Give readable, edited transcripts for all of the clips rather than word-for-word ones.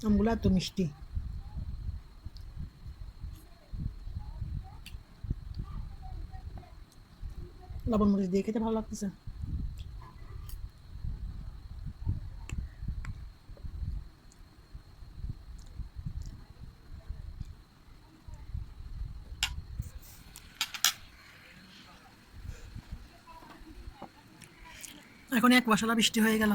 আমগুলো এত মিষ্টি, লবণ মরিচ দিয়ে খেতে ভালো লাগতেছে। এখন এক মশলা বৃষ্টি হয়ে গেল।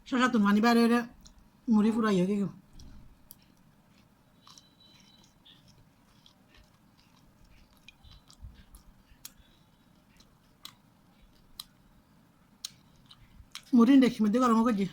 শশা তো মানি বাইরে মুড়ি ফুরাই হয়ে গেল। মুড়ি দেখি মধ্যে গরম করছি।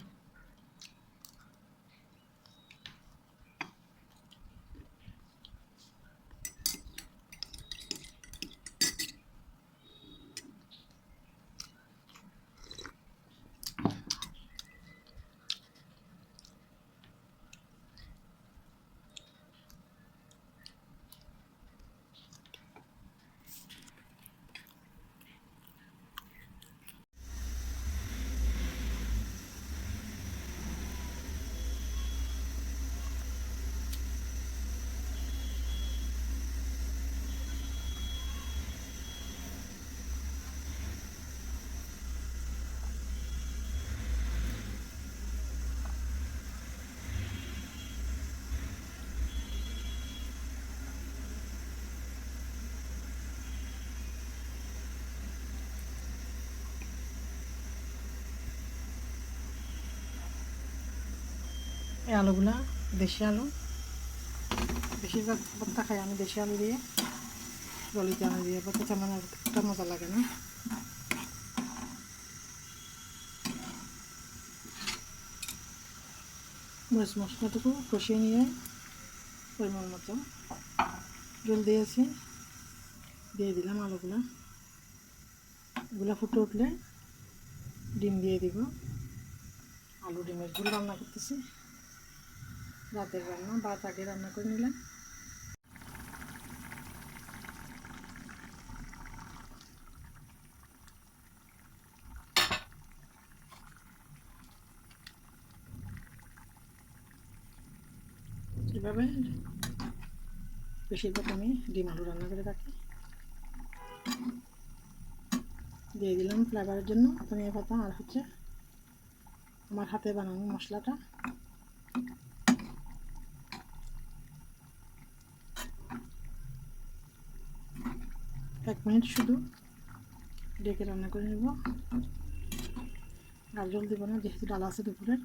এই আলুগুলা দেশি আলু, বেশিরভাগ ভর্তা খাই আমি দেশি আলু দিয়ে, ললিতে আলু দিয়ে ভর্তা তেমন একটা মজা লাগে না। মরিচ মশলাটুকু কষিয়ে নিয়ে পরিমাণ মতো জল দিয়েছি, দিয়ে দিলাম আলুগুলা। এগুলা ফুটে উঠলে ডিম দিয়ে দিব। আলু ডিমের ঝোল রান্না করতেছি, রাতের রান্না, ভাত আগে রান্না করে নিলাম। এভাবে বেশিরভাগ আমি ডিম আলু রান্না করে থাকি। দিয়ে দিলাম ফ্লেভারের জন্য ধনিয়া পাতা আর হচ্ছে আমার হাতে বানানো মশলাটা। এক মিনিট শুধু ডেকে রান্না করে নেব, আর জল দিব না যেহেতু ডাল আছে দুপুরের।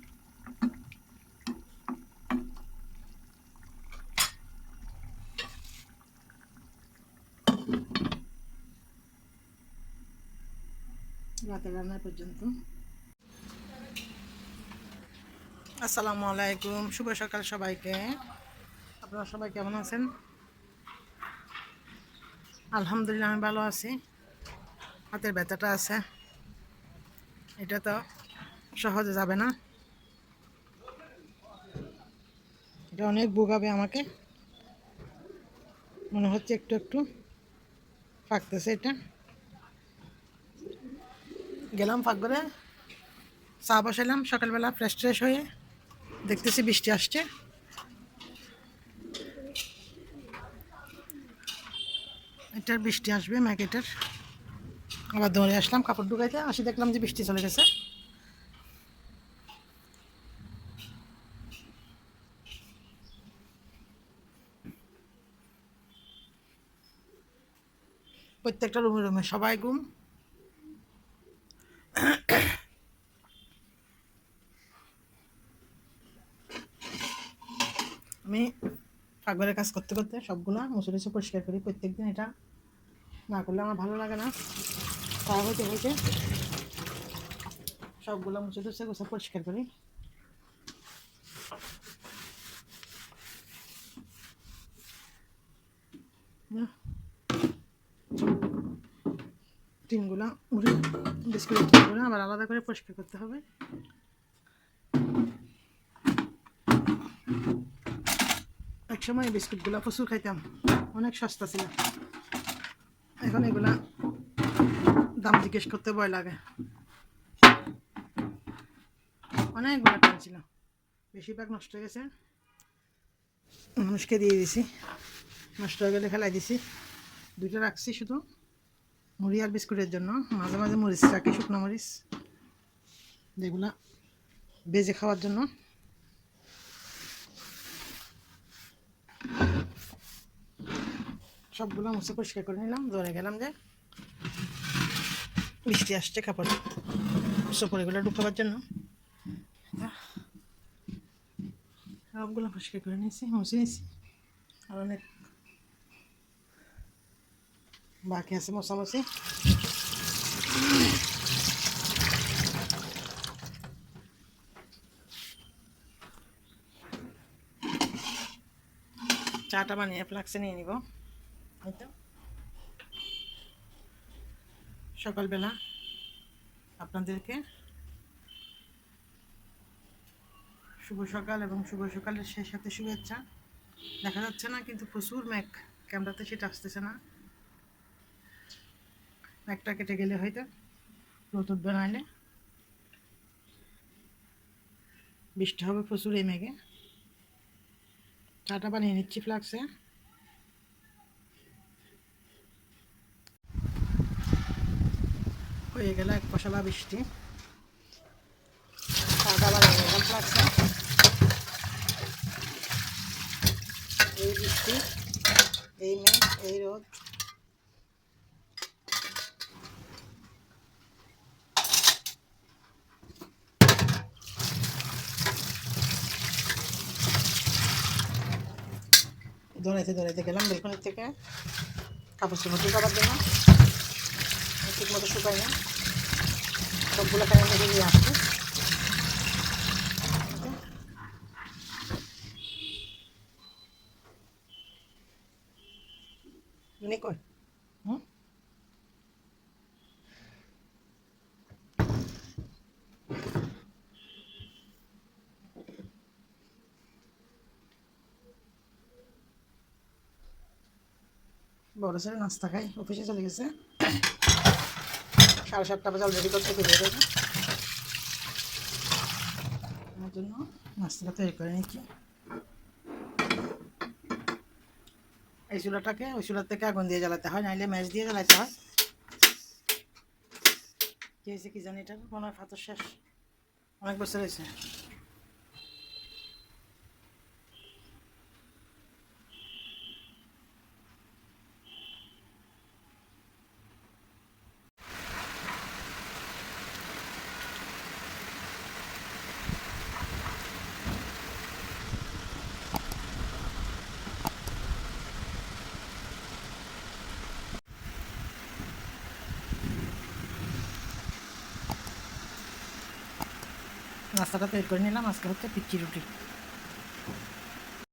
রাতের রান্না পর্যন্ত। আসসালামু আলাইকুম, শুভ সকাল সবাইকে। আপনারা সবাই কেমন আছেন? আলহামদুলিল্লাহ আমি ভালো আছি। হাতের ব্যথাটা আছে, এটা তো সহজে যাবে না, এটা অনেক ভোগাবে আমাকে মনে হচ্ছে একটু একটু। পাকতেছে এটা। গেলাম পাকঘরে, চা বসালাম সকালবেলা ফ্রেশ ট্রেশ হয়ে, দেখতেছি বৃষ্টি আসছে। এটার বৃষ্টি আসবে ম্যাগেটার। আবার দৌড়ে আসলাম কাপড় ঢুকাইতে, আসি দেখলাম যে বৃষ্টি চলে গেছে। প্রত্যেকটা রুমে রুমে সবাই ঘুম। আমি পাকঘরের কাজ করতে করতে সবগুলা মুছে টুছে পরিষ্কার করি প্রত্যেকদিন। এটা না করলে আমার ভালো লাগে না। খাওয়া হইতে হইতে সবগুলো মুছে টুছে গোছা পরিষ্কার করি। টিনগুলা মুড়ি বিস্কুটের টিনগুলো আবার আলাদা করে পরিষ্কার করতে হবে। একসময় এই বিস্কুটগুলো প্রচুর খাইতাম, অনেক সস্তা ছিল। এখন এগুলা দাম জিজ্ঞেস করতে ভয় লাগে। অনেকগুলো টান ছিল, বেশিরভাগ নষ্ট হয়ে গেছে, মানুষকে দিয়ে দিছি। নষ্ট হয়ে গেলে ফেলাই দিছি। দুইটা রাখছি শুধু মুড়ি আর বিস্কুটের জন্য। মাঝে মাঝে মরিচ রাখি, শুকনো মরিচ, যেগুলা ভেজে খাওয়ার জন্য। সবগুলো মুছে পরিষ্কার করে নিলাম। ধরে গেলাম যে বৃষ্টি আসছে, কাপড় সোপড়েগুলো ঢুকাবার জন্য সবগুলো পরিষ্কার করে নিয়েছি, মুছে নিয়েছি। আর অনেক বাকি আছে মোছামুছি। চাটা বানিয়ে ফ্লাক্সে নিয়ে নিব। হয়তো সকালবেলা আপনাদেরকে শুভ সকাল, এবং শুভ সকালের সেই সাথে শুভেচ্ছা। দেখা যাচ্ছে না কিন্তু প্রচুর মেঘ, ক্যামেরাতে সেটা আসতেছে না। মেঘটা কেটে গেলে হয়তো রোদ উঠবে, নাহলে বৃষ্টি হবে প্রচুর এই মেঘে। চাটা বানিয়ে নিচ্ছি ফ্লাক্সে। হয়ে গেল এক পশলা বৃষ্টি। চাটা বানিয়ে নিলাম ফ্লাক্সে। এই বৃষ্টি, এই মেঘ, এই রোদ, দৌড়াইতে দৌড়াইতে গেলাম বেলকনির থেকে কাপড় চোপড় শুকাবার জন্য। ঠিক মতো শুকাই না, সবগুলো ফ্যানের মধ্যে দিয়ে আসছে। কই হুম, বড় ছেলে নাস্তা খাই, অফিসে চলে গেছে। 7:30 বাজে অলরেডি করতে পেরে যাবে। আমার জন্য নাস্তাটা তৈরি করে নিচ্ছি। এই চুলাটাকে ওই চুলার থেকে আগুন দিয়ে জ্বালাতে হয়, নাইলে ম্যাচ দিয়ে জ্বালাতে হয়। কী হয়েছে কি জানি, এটার মনে হয় ফাতর শেষ, অনেক বছর হয়েছে। নাস্তাটা তৈরি করে নিলাম। আজকে হচ্ছে পিচ্চি রুটি।